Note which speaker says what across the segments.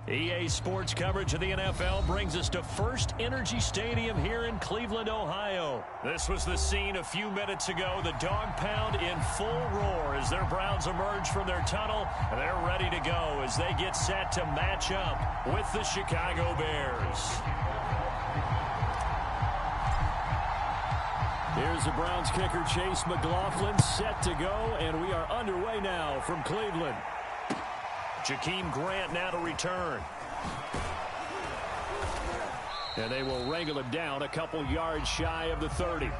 Speaker 1: EA Sports coverage of the NFL brings us to First Energy Stadium here in Cleveland, Ohio. This was the scene a few minutes ago. The dog pound in full roar as their Browns emerge from their tunnel. They're ready to go as they get set to match up with the Chicago Bears. Here's the Browns kicker, Chase McLaughlin, set to go, and we are underway now from Cleveland. Jakeem Grant now to return. And they will wrangle him down a couple yards shy of the 30.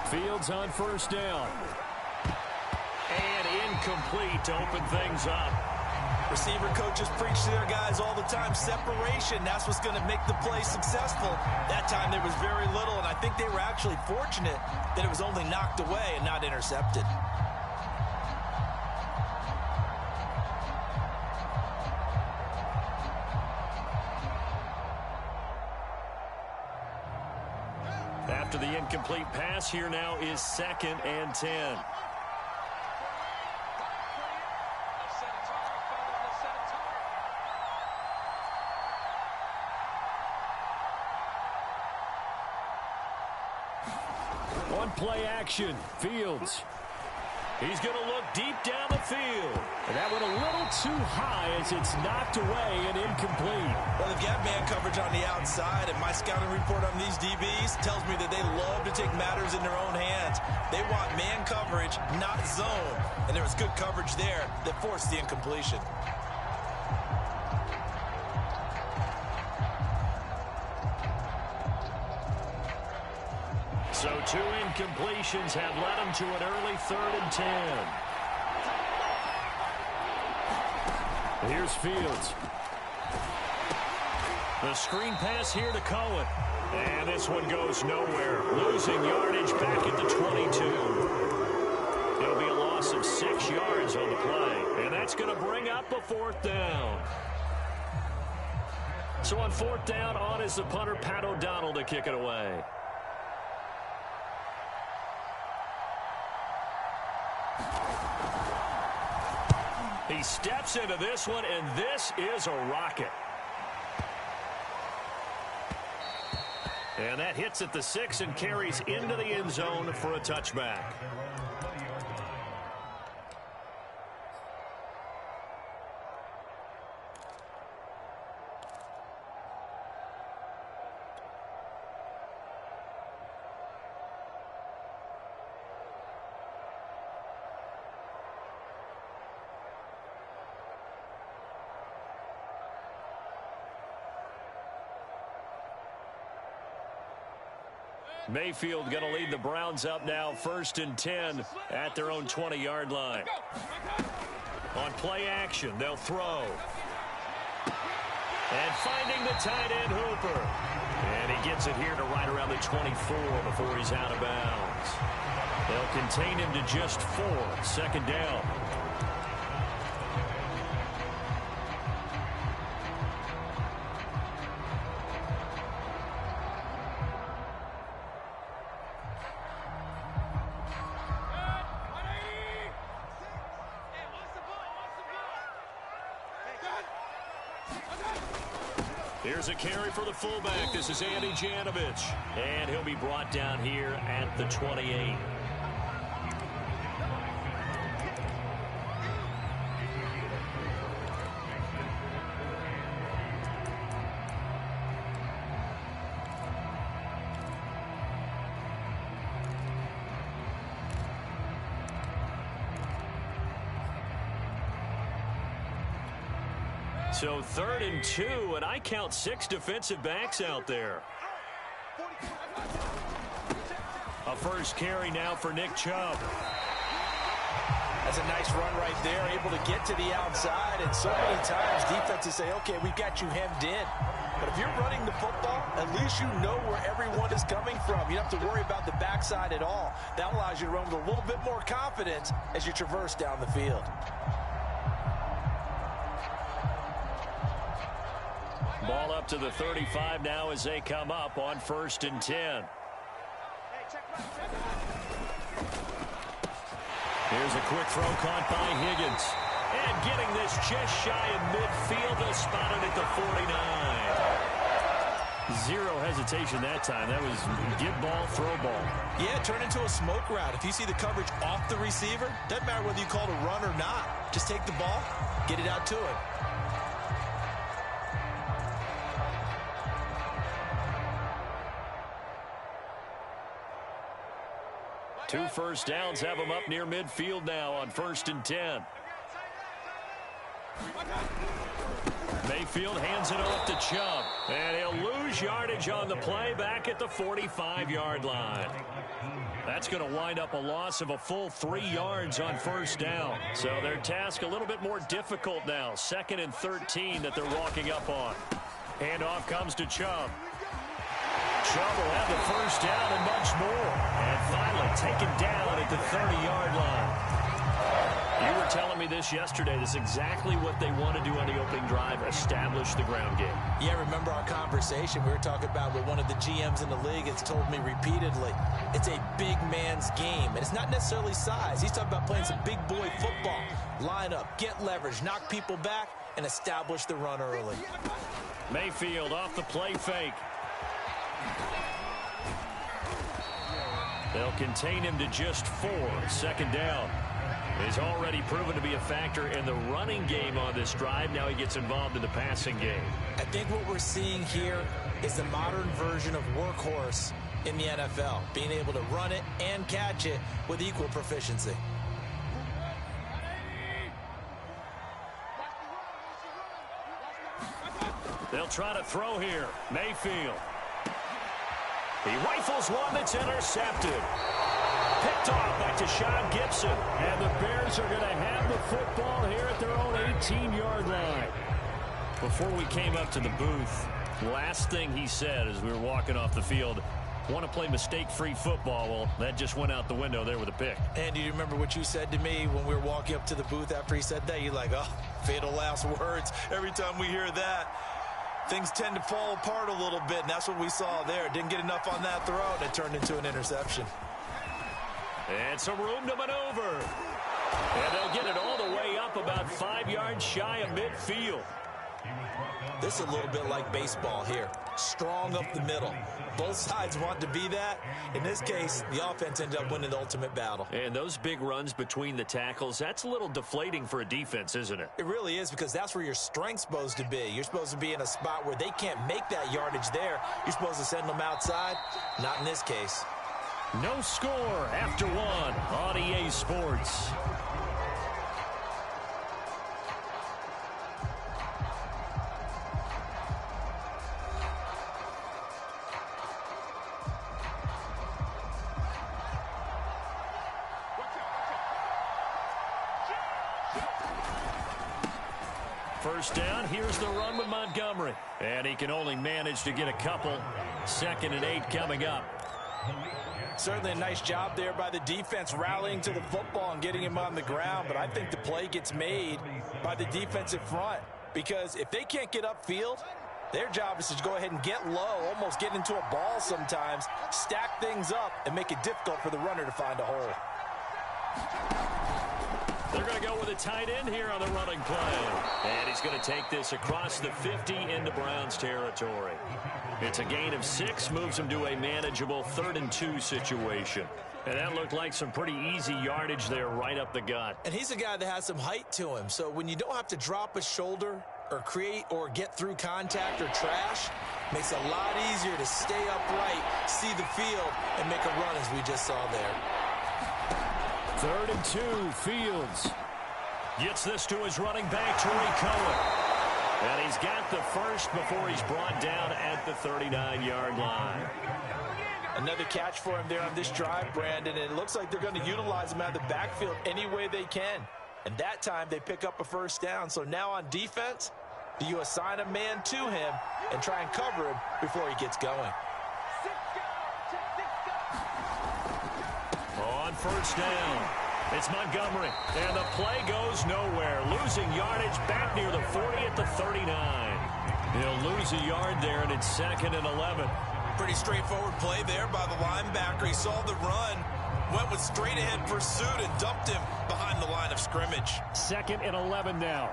Speaker 1: Fields on first down. And incomplete to open things up.
Speaker 2: Receiver coaches preach to their guys all the time. Separation, that's what's going to make the play successful. That time there was very little, and I think they were actually fortunate that it was only knocked away and not intercepted.
Speaker 1: After the incomplete pass, here now is 2nd and 10. One play action, Fields. He's going to look deep down the field. And that went a little too high as it's knocked away and incomplete.
Speaker 2: Well, they've got man coverage on the outside, and my scouting report on these DBs tells me that they love to take matters in their own hands. They want man coverage, not zone. And there was good coverage there that forced the incompletion.
Speaker 1: So 2 incompletions have led them to an early 3rd and 10. Here's Fields. The screen pass here to Cohen. And this one goes nowhere. Losing yardage back at the 22. It'll be a loss of 6 yards on the play. And that's going to bring up a 4th down. So on 4th down, on is the punter, Pat O'Donnell, to kick it away. He steps into this one, and this is a rocket. And that hits at the 6 and carries into the end zone for a touchback. Mayfield going to lead the Browns up now, 1st and 10 at their own 20-yard line. On play action, they'll throw. And finding the tight end, Hooper. And he gets it here to right around the 24 before he's out of bounds. They'll contain him to just 4, 2nd down. Here's a carry for the fullback. This is Andy Janovich. And he'll be brought down here at the 28. So 3rd and 2, and I count 6 defensive backs out there. A first carry now for Nick Chubb.
Speaker 2: That's a nice run right there, able to get to the outside. And so many times defenses say, okay, we've got you hemmed in. But if you're running the football, at least you know where everyone is coming from. You don't have to worry about the backside at all. That allows you to run with a little bit more confidence as you traverse down the field.
Speaker 1: Ball up to the 35 now as they come up on 1st and 10. Here's a quick throw caught by Higgins. And getting this just shy of midfield, they'll spot it at the 49. Zero hesitation that time. That was get ball, throw ball.
Speaker 2: Yeah, turn into a smoke route. If you see the coverage off the receiver, doesn't matter whether you call it a run or not. Just take the ball, get it out to him.
Speaker 1: 2 first downs have them up near midfield now on 1st and 10. Mayfield hands it off to Chubb. And he'll lose yardage on the play back at the 45-yard line. That's going to wind up a loss of a full 3 yards on 1st down. So their task a little bit more difficult now. 2nd and 13 that they're walking up on. Handoff comes to Chubb. Chubb will have the 1st down and much more. And finally taken down at the 30-yard line. You were telling me this yesterday. This is exactly what they want to do on the opening drive, establish the ground game.
Speaker 2: Yeah, remember our conversation we were talking about with one of the GMs in the league has told me repeatedly, it's a big man's game. And it's not necessarily size. He's talking about playing some big boy football. Line up, get leverage, knock people back, and establish the run early.
Speaker 1: Mayfield off the play fake. They'll contain him to just 4. 2nd down. He's already proven to be a factor in the running game on this drive. Now he gets involved in the passing game.
Speaker 2: I think what we're seeing here is the modern version of workhorse in the NFL, being able to run it and catch it with equal proficiency.
Speaker 1: They'll try to throw here. Mayfield. He rifles one that's intercepted. Picked off by Deshaun Gibson. And the Bears are going to have the football here at their own 18-yard line. Before we came up to the booth, last thing he said as we were walking off the field, want to play mistake-free football. Well, that just went out the window there with a pick.
Speaker 2: And do you remember what you said to me when we were walking up to the booth after he said that? You're like, oh, fatal last words. Every time we hear that, things tend to fall apart a little bit, and that's what we saw there. Didn't get enough on that throw, and it turned into an interception.
Speaker 1: And some room to maneuver. And they'll get it all the way up about 5 yards shy of midfield.
Speaker 2: This is a little bit like baseball here. Strong up the middle. Both sides want to be that. In this case, the offense ended up winning the ultimate battle.
Speaker 1: And those big runs between the tackles, that's a little deflating for a defense, isn't it?
Speaker 2: It really is, because that's where your strength's supposed to be. You're supposed to be in a spot where they can't make that yardage there. You're supposed to send them outside. Not in this case.
Speaker 1: No score after 1 on EA Sports. First down, here's the run with Montgomery. And he can only manage to get a couple. 2nd and 8 coming up.
Speaker 2: Certainly a nice job there by the defense rallying to the football and getting him on the ground. But I think the play gets made by the defensive front, because if they can't get upfield, their job is to go ahead and get low, almost get into a ball sometimes, stack things up, and make it difficult for the runner to find a hole.
Speaker 1: They're going to go with a tight end here on the running play. And he's going to take this across the 50 into Browns territory. It's a gain of 6, moves him to a manageable 3rd and 2 situation. And that looked like some pretty easy yardage there right up the gut.
Speaker 2: And he's a guy that has some height to him. So when you don't have to drop a shoulder or create or get through contact or trash, makes it a lot easier to stay upright, see the field, and make a run as we just saw there.
Speaker 1: 3rd and 2, Fields gets this to his running back, Tariq Cohen. And he's got the first before he's brought down at the 39-yard line.
Speaker 2: Another catch for him there on this drive, Brandon, and it looks like they're going to utilize him out of the backfield any way they can. And that time they pick up a first down. So now on defense, do you assign a man to him and try and cover him before he gets going?
Speaker 1: On first down, it's Montgomery, and the play goes nowhere. Losing yardage back near the 40 at the 39. He'll lose a yard there, and it's 2nd and 11.
Speaker 2: Pretty straightforward play there by the linebacker. He saw the run, went with straight-ahead pursuit, and dumped him behind the line of scrimmage.
Speaker 1: 2nd and 11 now.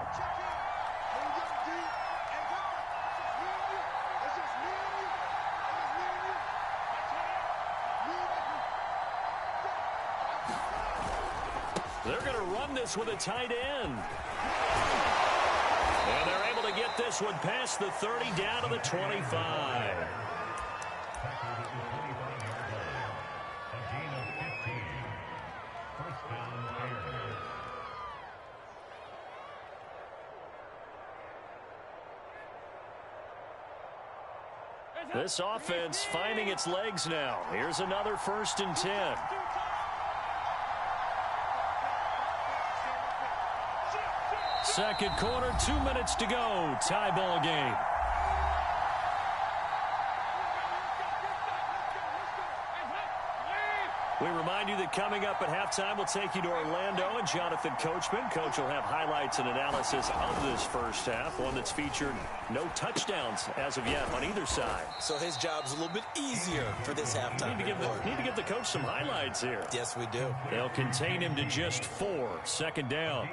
Speaker 1: They're going to run this with a tight end. And they're able to get this one past the 30 down to the 25. This offense finding its legs now. Here's another 1st and 10. Second quarter, 2 minutes to go. Tie ball game. We remind you that coming up at halftime, we'll take you to Orlando and Jonathan Coachman. Coach will have highlights and analysis of this first half, one that's featured no touchdowns as of yet on either side.
Speaker 2: So his job's a little bit easier for this halftime.
Speaker 1: Need to give the coach some highlights here.
Speaker 2: Yes, we do.
Speaker 1: They'll contain him to just 4. 2nd down.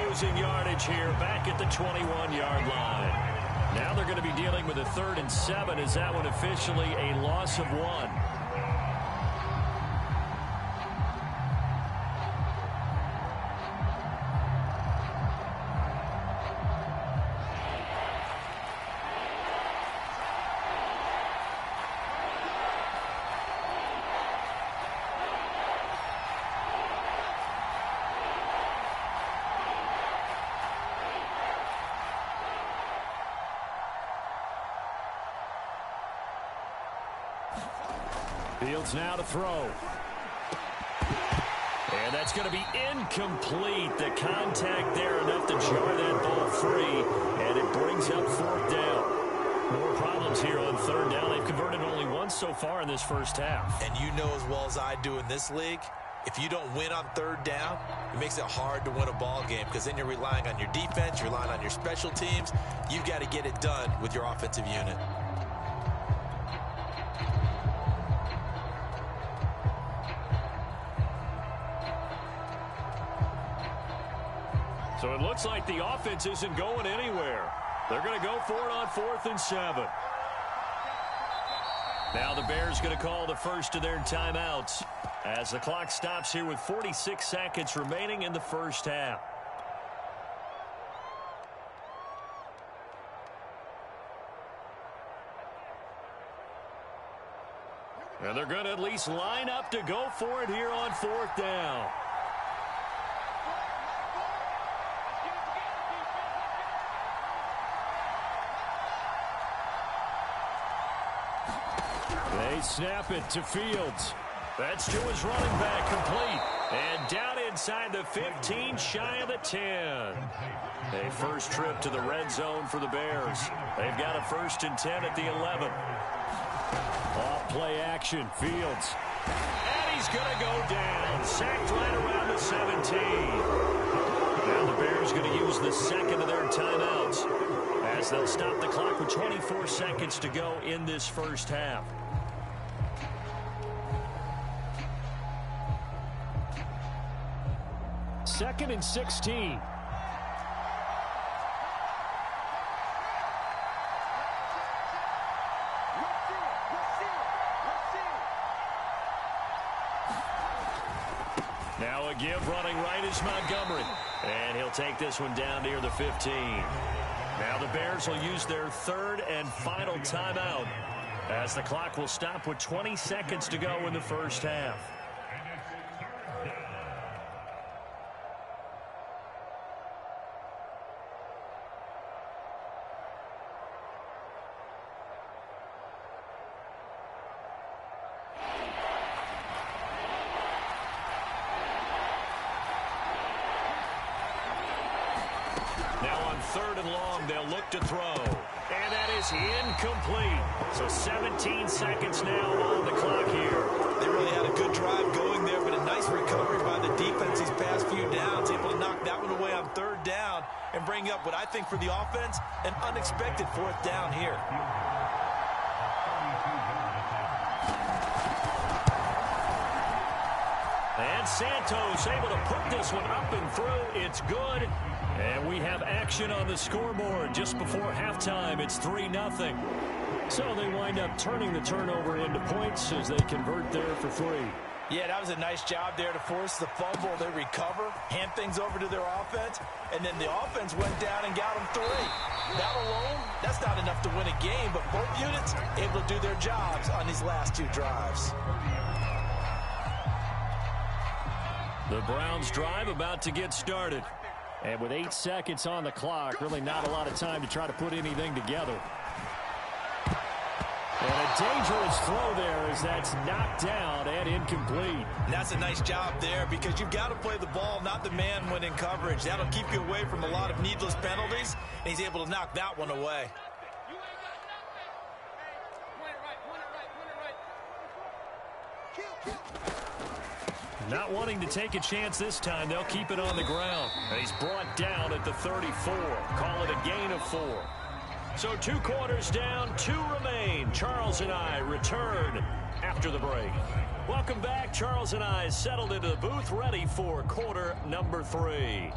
Speaker 1: Losing yardage here back at the 21-yard line. Now they're going to be dealing with a 3rd and 7. Is that one officially a loss of 1? Fields now to throw. And that's going to be incomplete. The contact there enough to jar that ball free. And it brings up 4th down. More problems here on 3rd down. They've converted only once so far in this first half.
Speaker 2: And you know as well as I do in this league, if you don't win on 3rd down, it makes it hard to win a ball game because then you're relying on your defense, you're relying on your special teams. You've got to get it done with your offensive unit.
Speaker 1: So it looks like the offense isn't going anywhere. They're going to go for it on 4th and 7. Now the Bears going to call the first of their timeouts as the clock stops here with 46 seconds remaining in the first half. And they're going to at least line up to go for it here on 4th down. They snap it to Fields. That's to his running back, complete. And down inside the 15, shy of the 10. A first trip to the red zone for the Bears. They've got a 1st and 10 at the 11. Off play action, Fields. And he's going to go down. Sacked right around the 17. Now the Bears going to use the second of their timeouts as they'll stop the clock with 24 seconds to go in this first half. Second and 16. Now a give running right is Montgomery. And he'll take this one down near the 15. Now the Bears will use their third and final timeout as the clock will stop with 20 seconds to go in the first half. Now on third and long, they'll look to throw. And that is incomplete. So 17 seconds now on the clock here.
Speaker 2: They really had a good drive going there, but a nice recovery by the defense these past few downs. Able to knock that one away on third down and bring up what I think for the offense, an unexpected fourth down here.
Speaker 1: And Santos able to put this one up and through. It's good. And we have action on the scoreboard just before halftime. It's 3-0. So they wind up turning the turnover into points as they convert there for 3.
Speaker 2: Yeah, that was a nice job there to force the fumble. They recover, hand things over to their offense, and then the offense went down and got them 3. That alone, that's not enough to win a game, but both units able to do their jobs on these last 2 drives.
Speaker 1: The Browns drive about to get started. And with 8 seconds on the clock, really not a lot of time to try to put anything together. And a dangerous throw there as that's knocked down and incomplete.
Speaker 2: And that's a nice job there because you've got to play the ball, not the man when in coverage. That'll keep you away from a lot of needless penalties, and he's able to knock that one away.
Speaker 1: Not wanting to take a chance this time, they'll keep it on the ground. And he's brought down at the 34. Call it a gain of 4. So 2 quarters down, 2 remain. Charles and I return after the break. Welcome back. Charles and I settled into the booth, ready for quarter number 3.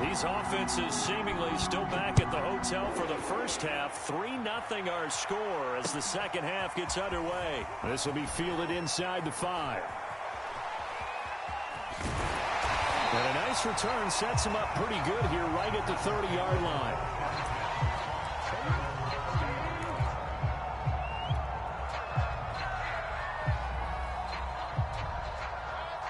Speaker 1: These offenses seemingly still back at the hotel for the first half. 3-0 our score as the second half gets underway. This will be fielded inside the 5. And a nice return sets him up pretty good here right at the 30-yard line.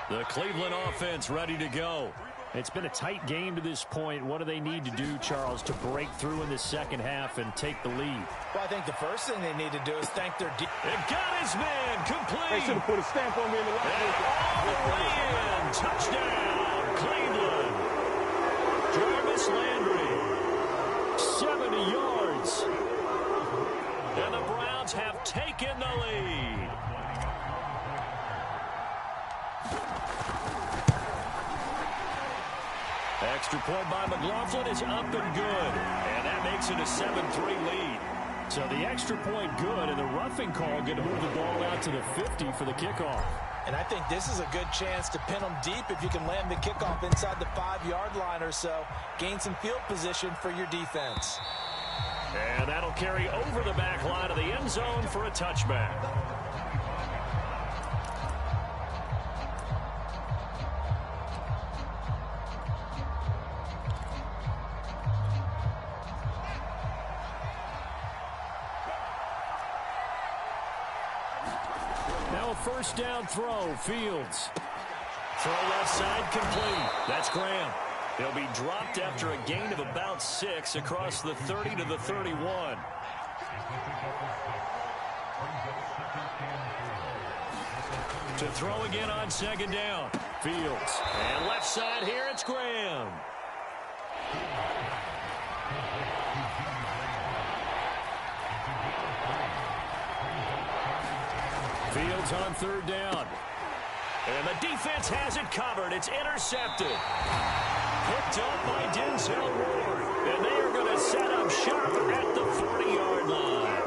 Speaker 1: The Cleveland offense ready to go. It's been a tight game to this point. What do they need to do, Charles, to break through in the second half and take the lead?
Speaker 2: Well, I think the first thing they need to do is thank their defense.
Speaker 1: It got his man complete.
Speaker 3: They should have put a stamp on me in the
Speaker 1: And all the way in. Touchdown, Cleveland. Jarvis Landry, 70 yards. And the Browns have taken the lead. Extra point by McLaughlin is up and good. And that makes it a 7-3 lead. So the extra point good, and the roughing call going to move the ball out to the 50 for the kickoff.
Speaker 2: And I think this is a good chance to pin them deep if you can land the kickoff inside the 5-yard line or so. Gain some field position for your defense.
Speaker 1: And that'll carry over the back line of the end zone for a touchback. Now a first down throw, Fields. Throw left side complete. That's Graham. He'll be dropped after a gain of about 6 across the 30 to the 31. To throw again on second down. Fields. And left side here, it's Graham. Fields on third down. And the defense has it covered. It's intercepted. Picked up by Denzel Ward. And they are going to set up shop at the 40-yard line.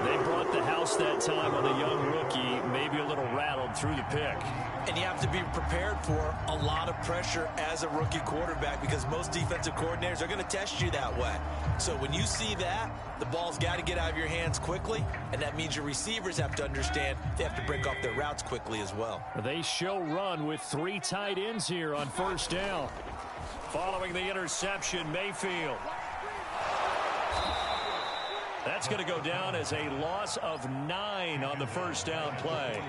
Speaker 1: They brought the house that time on the young rookie, maybe a little rattled through the pick.
Speaker 2: And you have to be prepared for a lot of pressure as a rookie quarterback because most defensive coordinators are going to test you that way. So when you see that, the ball's got to get out of your hands quickly, and that means your receivers have to understand they have to break off their routes quickly as well.
Speaker 1: They show run with 3 tight ends here on first down. Following the interception, Mayfield. That's going to go down as a loss of 9 on the first down play.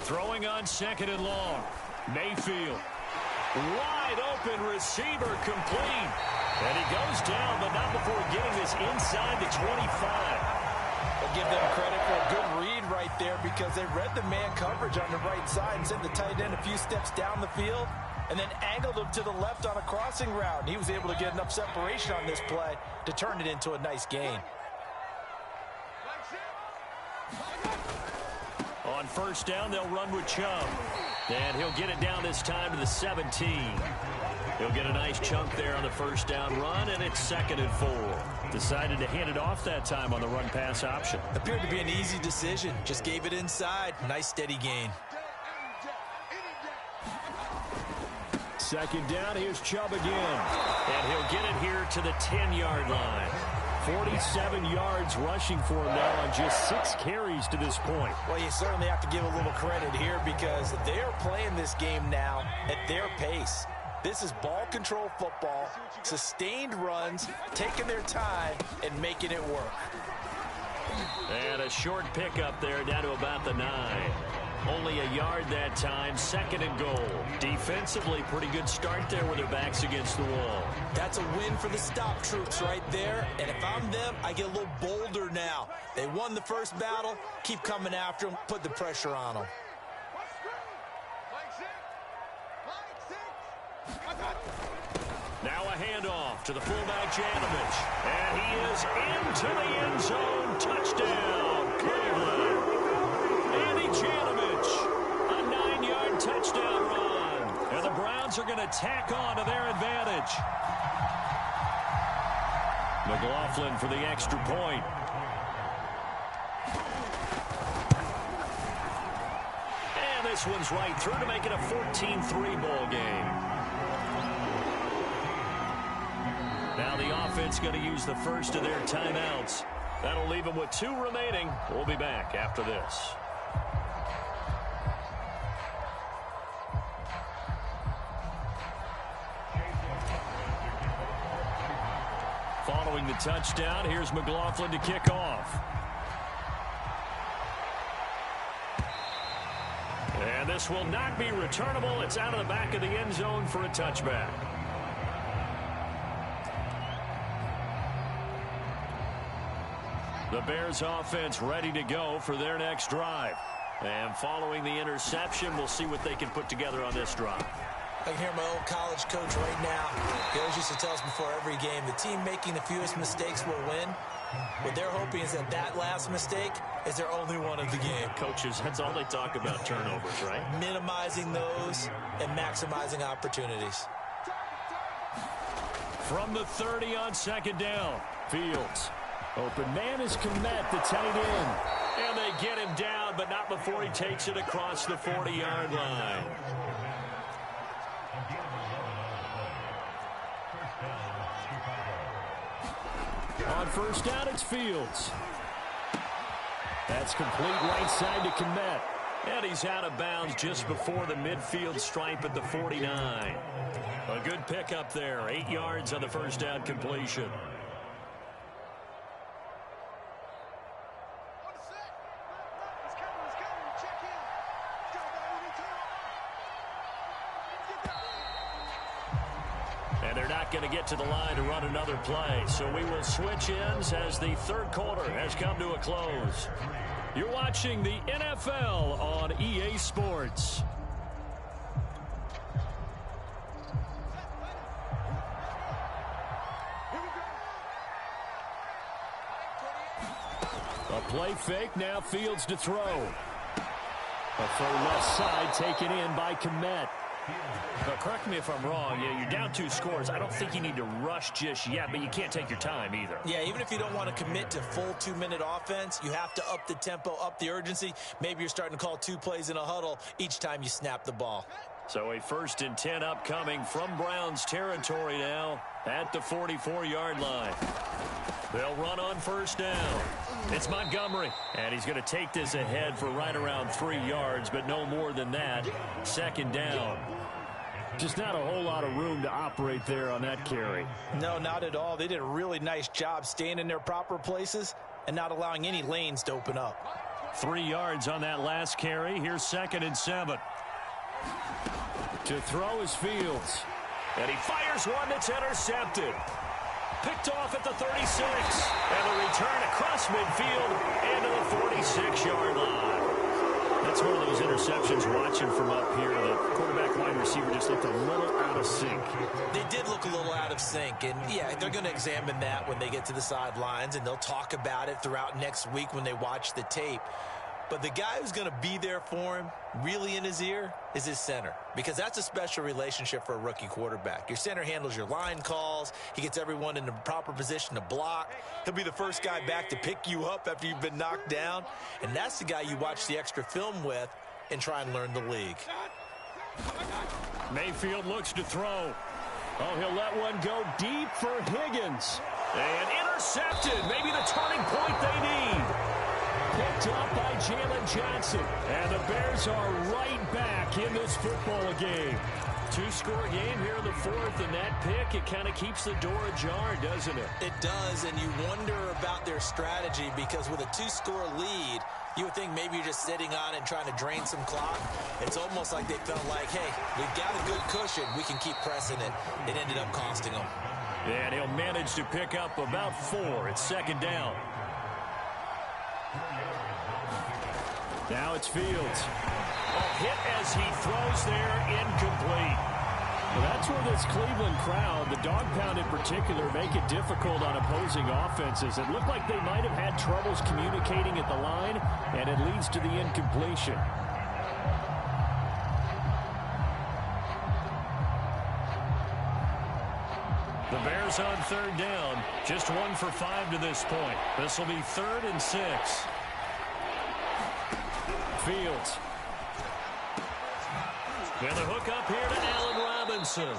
Speaker 1: Throwing on 2nd and long. Mayfield. Wide open receiver complete. And he goes down, but not before getting this inside the 25.
Speaker 2: I'll give them credit for a good read right there because they read the man coverage on the right side and sent the tight end a few steps down the field and then angled him to the left on a crossing route. And he was able to get enough separation on this play to turn it into a nice gain.
Speaker 1: On first down, they'll run with Chubb. And he'll get it down this time to the 17. He'll get a nice chunk there on the first down run, and it's 2nd and 4. Decided to hand it off that time on the run-pass option.
Speaker 2: Appeared to be an easy decision. Just gave it inside. Nice, steady gain.
Speaker 1: 2nd down, here's Chubb again. And he'll get it here to the 10-yard line. 47 yards rushing for him now on just 6 carries to this point.
Speaker 2: Well, you certainly have to give a little credit here because they're playing this game now at their pace. This is ball control football, sustained runs, taking their time, and making it work.
Speaker 1: And a short pickup there down to about the 9. Only a yard that time, 2nd and goal. Defensively, pretty good start there with their backs against the wall.
Speaker 2: That's a win for the stop troops right there. And if I'm them, I get a little bolder now. They won the first battle. Keep coming after them. Put the pressure on them.
Speaker 1: Now a handoff to the fullback, Janovich. And he is into the end zone. Touchdown, Cleveland. Andy Janovich, a 9-yard touchdown run. And the Browns are going to tack on to their advantage. McLaughlin for the extra point. And this one's right through to make it a 14-3 ball game. Now the offense going to use the first of their timeouts. That'll leave them with 2 remaining. We'll be back after this. Following the touchdown, here's McLaughlin to kick off. And this will not be returnable. It's out of the back of the end zone for a touchback. The Bears offense ready to go for their next drive. And following the interception, we'll see what they can put together on this drive.
Speaker 2: I can hear my old college coach right now. He always used to tell us before every game, the team making the fewest mistakes will win. What they're hoping is that that last mistake is their only one of the game.
Speaker 1: Coaches, that's all they talk about, turnovers, right?
Speaker 2: Minimizing those and maximizing opportunities.
Speaker 1: From the 30 on 2nd down, Fields. Open man is Kmet, the tight end. And they get him down, but not before he takes it across the 40-yard line. On first down, it's Fields. That's complete right side to Kmet. And he's out of bounds just before the midfield stripe at the 49. A good pickup there. 8 yards on the first down completion. And they're not going to get to the line to run another play. So we will switch ends as the third quarter has come to a close. You're watching the NFL on EA Sports. play fake, now Fields to throw. A throw left side taken in by Kmet.
Speaker 3: But correct me if I'm wrong. Yeah, you're down 2 scores. I don't think you need to rush just yet, but you can't take your time either.
Speaker 2: Yeah, even if you don't want to commit to full 2-minute offense, you have to up the tempo, up the urgency. Maybe you're starting to call 2 plays in a huddle each time you snap the ball.
Speaker 1: So a 1st and 10 upcoming from Browns territory now at the 44-yard line. They'll run on 1st down. It's Montgomery, and he's going to take this ahead for right around 3 yards, but no more than that. 2nd down. Just not a whole lot of room to operate there on that carry.
Speaker 2: No, not at all. They did a really nice job staying in their proper places and not allowing any lanes to open up.
Speaker 1: 3 yards on that last carry. Here's 2nd and 7. To throw is Fields. And he fires one that's intercepted. Picked off at the 36. And the return across midfield into the 46-yard line. That's one of those interceptions watching from up here. The quarterback wide receiver just looked a little out of sync.
Speaker 2: They did look a little out of sync. And, yeah, they're going to examine that when they get to the sidelines. And they'll talk about it throughout next week when they watch the tape. But the guy who's going to be there for him, really in his ear, is his center. Because that's a special relationship for a rookie quarterback. Your center handles your line calls. He gets everyone in the proper position to block. He'll be the first guy back to pick you up after you've been knocked down. And that's the guy you watch the extra film with and try and learn the league.
Speaker 1: Mayfield looks to throw. Oh, he'll let one go deep for Higgins. And intercepted. Maybe the turning point they need. Picked up by Jalen Johnson. And the Bears are right back in this football game. 2-score game here in the 4th, and that pick, it kind of keeps the door ajar, doesn't it?
Speaker 2: It does, and you wonder about their strategy because with a 2-score lead, you would think maybe you're just sitting on it and trying to drain some clock. It's almost like they felt like, hey, we've got a good cushion. We can keep pressing it. It ended up costing them.
Speaker 1: And he'll manage to pick up about 4. It's 2nd down. Now it's Fields. A hit as he throws there, incomplete. Well, that's where this Cleveland crowd, the dog pound in particular, make it difficult on opposing offenses. It looked like they might have had troubles communicating at the line, and it leads to the incompletion. The Bears on 3rd down, just 1 for 5 to this point. This will be 3rd and 6. Fields. And the hook up here to Allen Robinson.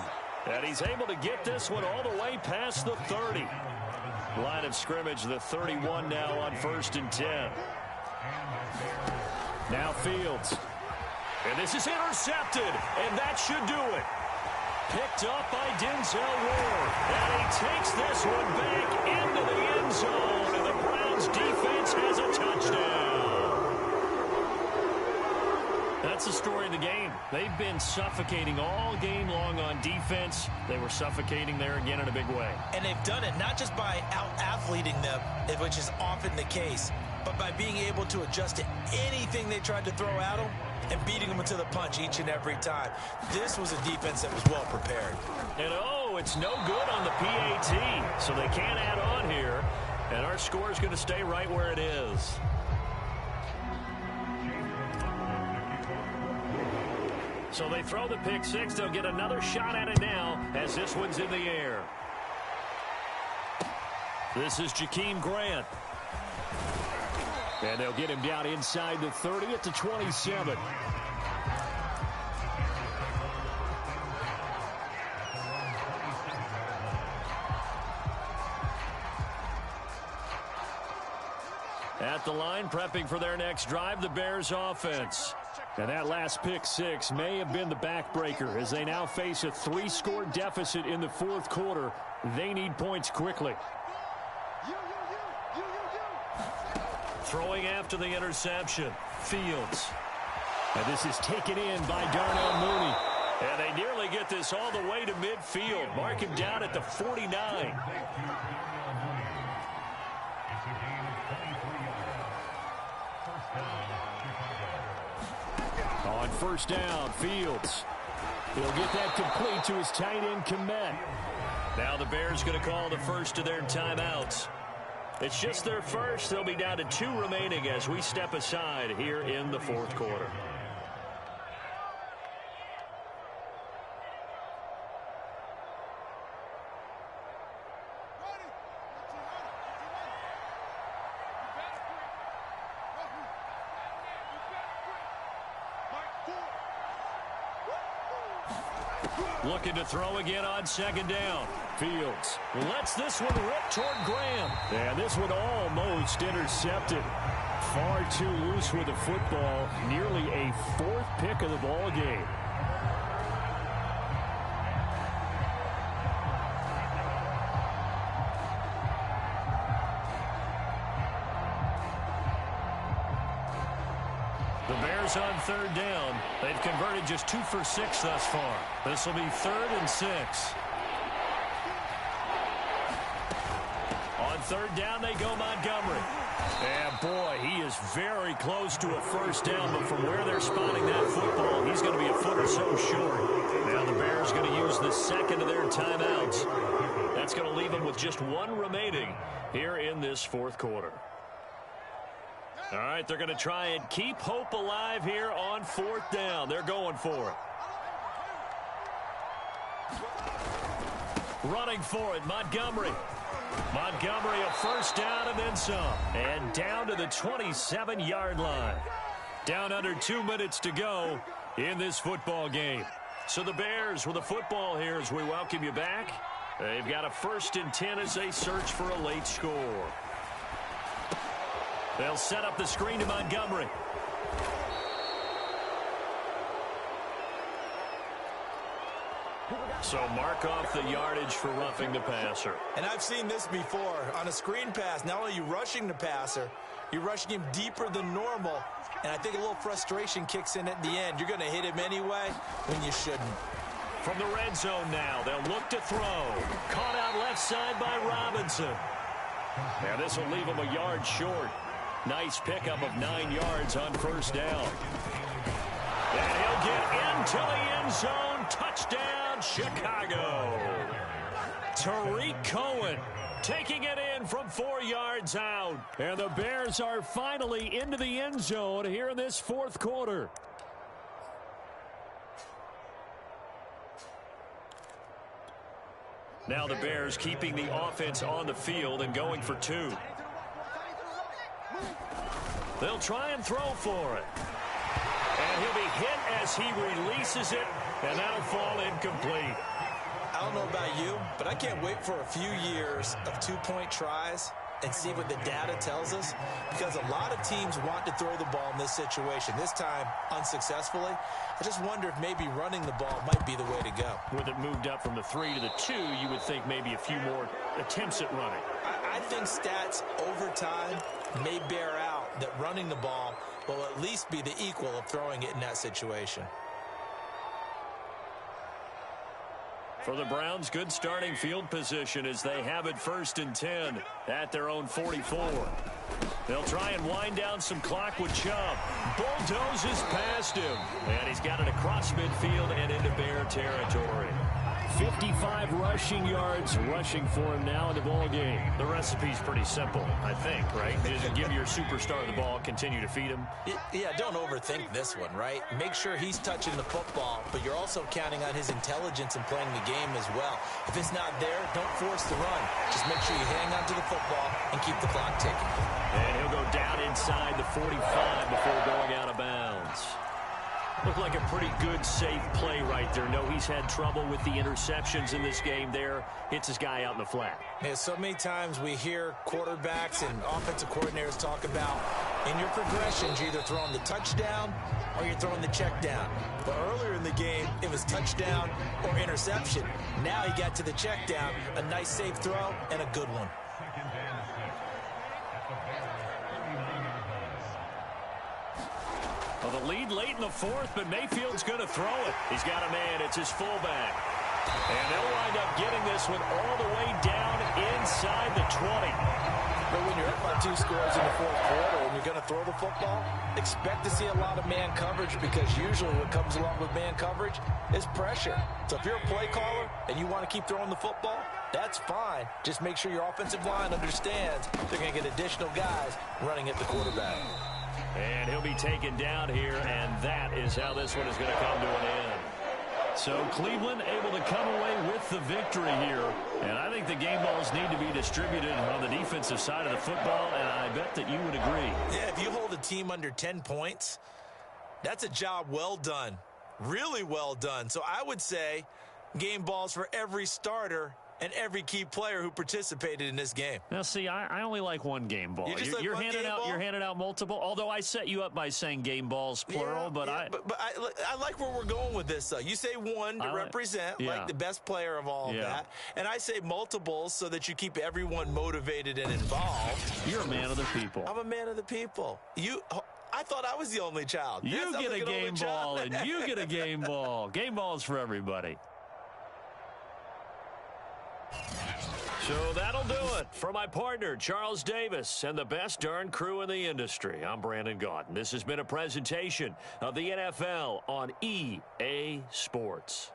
Speaker 1: And he's able to get this one all the way past the 30. Line of scrimmage, the 31 now on 1st and 10. Now Fields. And this is intercepted, and that should do it. Picked up by Denzel Ward. And he takes this one back into the end zone, and the Browns defense has a touchdown. That's the story of the game. They've been suffocating all game long on defense. They were suffocating there again in a big way.
Speaker 2: And they've done it not just by out-athleting them, which is often the case, but by being able to adjust to anything they tried to throw at them and beating them into the punch each and every time. This was a defense that was well prepared.
Speaker 1: And oh, it's no good on the PAT, so they can't add on here. And our score is going to stay right where it is. So they throw the pick six. They'll get another shot at it now as this one's in the air. This is Jakeem Grant. And they'll get him down inside the 30 at the 27. At the line, prepping for their next drive, the Bears offense. And that last pick six may have been the backbreaker as they now face a 3-score deficit in the 4th quarter. They need points quickly. Throwing after the interception, Fields. And this is taken in by Darnell Mooney. And they nearly get this all the way to midfield. Mark him down at the 49. On 1st down, Fields. He'll get that complete to his tight end, Kmet. Now the Bears going to call the first of their timeouts. It's just their first. They'll be down to 2 remaining as we step aside here in the fourth quarter. Looking to throw again on second down. Fields lets this one rip toward Graham. And this one almost intercepted. Far too loose with the football. Nearly a 4th pick of the ball game. The Bears on third down. They've converted just 2 for 6 thus far. This will be 3rd and 6. On third down, they go Montgomery. And, boy, he is very close to a first down, but from where they're spotting that football, he's going to be a foot or so short. Now the Bears going to use the second of their timeouts. That's going to leave them with just 1 remaining here in this fourth quarter. All right, they're going to try and keep hope alive here on fourth down. They're going for it. Running for it, Montgomery. Montgomery a first down and then some. And down to the 27-yard line. Down under 2 minutes to go in this football game. So the Bears with the football here as we welcome you back. They've got a 1st and 10 as they search for a late score. They'll set up the screen to Montgomery. So mark off the yardage for roughing the passer.
Speaker 2: And I've seen this before. On a screen pass, not only are you rushing the passer, you're rushing him deeper than normal. And I think a little frustration kicks in at the end. You're going to hit him anyway when you shouldn't.
Speaker 1: From the red zone now, they'll look to throw. Caught out left side by Robinson. Now this will leave him a yard short. Nice pickup of 9 yards on first down. And he'll get into the end zone. Touchdown, Chicago. Tariq Cohen taking it in from 4 yards out. And the Bears are finally into the end zone here in this fourth quarter. Now the Bears keeping the offense on the field and going for 2. They'll try and throw for it. And he'll be hit as he releases it, and that'll fall incomplete.
Speaker 2: I don't know about you, but I can't wait for a few years of 2-point tries and see what the data tells us, because a lot of teams want to throw the ball in this situation. This time, unsuccessfully. I just wonder if maybe running the ball might be the way to go.
Speaker 1: With it moved up from the 3 to the 2, you would think maybe a few more attempts at running.
Speaker 2: I think stats over time may bear out that running the ball will at least be the equal of throwing it in that situation.
Speaker 1: For the Browns, good starting field position as they have it 1st and 10 at their own 44. They'll try and wind down some clock with Chubb. Bulldozes past him. And he's got it across midfield and into Bear territory. 55 rushing yards rushing for him now in the ball game. The recipe's pretty simple, I think, right? Just give your superstar the ball, continue to feed him.
Speaker 2: Yeah, don't overthink this one, right? Make sure he's touching the football, but you're also counting on his intelligence in playing the game as well. If it's not there, don't force the run. Just make sure you hang on to the football and keep the clock ticking.
Speaker 1: And he'll go down inside the 45 before going out of bounds. Looked like a pretty good, safe play right there. No, he's had trouble with the interceptions in this game there. Hits his guy out in the flat.
Speaker 2: Yeah, so many times we hear quarterbacks and offensive coordinators talk about in your progressions, you're either throwing the touchdown or you're throwing the check down. But earlier in the game, it was touchdown or interception. Now he got to the check down, a nice safe throw, and a good one.
Speaker 1: Well, the lead late in the fourth, but Mayfield's going to throw it. He's got a man. It's his fullback. And they'll wind up getting this one all the way down inside the 20.
Speaker 2: But when you're up by 2 scores in the fourth quarter and you're going to throw the football, expect to see a lot of man coverage, because usually what comes along with man coverage is pressure. So if you're a play caller and you want to keep throwing the football, that's fine. Just make sure your offensive line understands they're going to get additional guys running at the quarterback.
Speaker 1: And he'll be taken down here, and that is how this one is going to come to an end. So Cleveland able to come away with the victory here. And I think the game balls need to be distributed on the defensive side of the football, and I bet that you would agree.
Speaker 2: Yeah, if you hold a team under 10 points, that's a job well done. Really well done. So I would say game balls for every starter and every key player who participated in this game.
Speaker 1: Now, see, I only like one game ball. You're handing out multiple. Although I set you up by saying game balls plural, but I
Speaker 2: like where we're going with this. Though you say one to represent, like the best player of all of that, and I say multiples so that you keep everyone motivated and involved.
Speaker 1: You're a man of the people.
Speaker 2: I'm a man of the people. I thought I was the only child.
Speaker 1: You get a game ball, and you get a game ball. Game balls for everybody. So that'll do it for my partner, Charles Davis, and the best darn crew in the industry. I'm Brandon Gaudin. This has been a presentation of the NFL on EA Sports.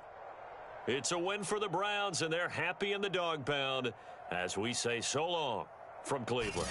Speaker 1: It's a win for the Browns, and they're happy in the dog pound as we say so long from Cleveland.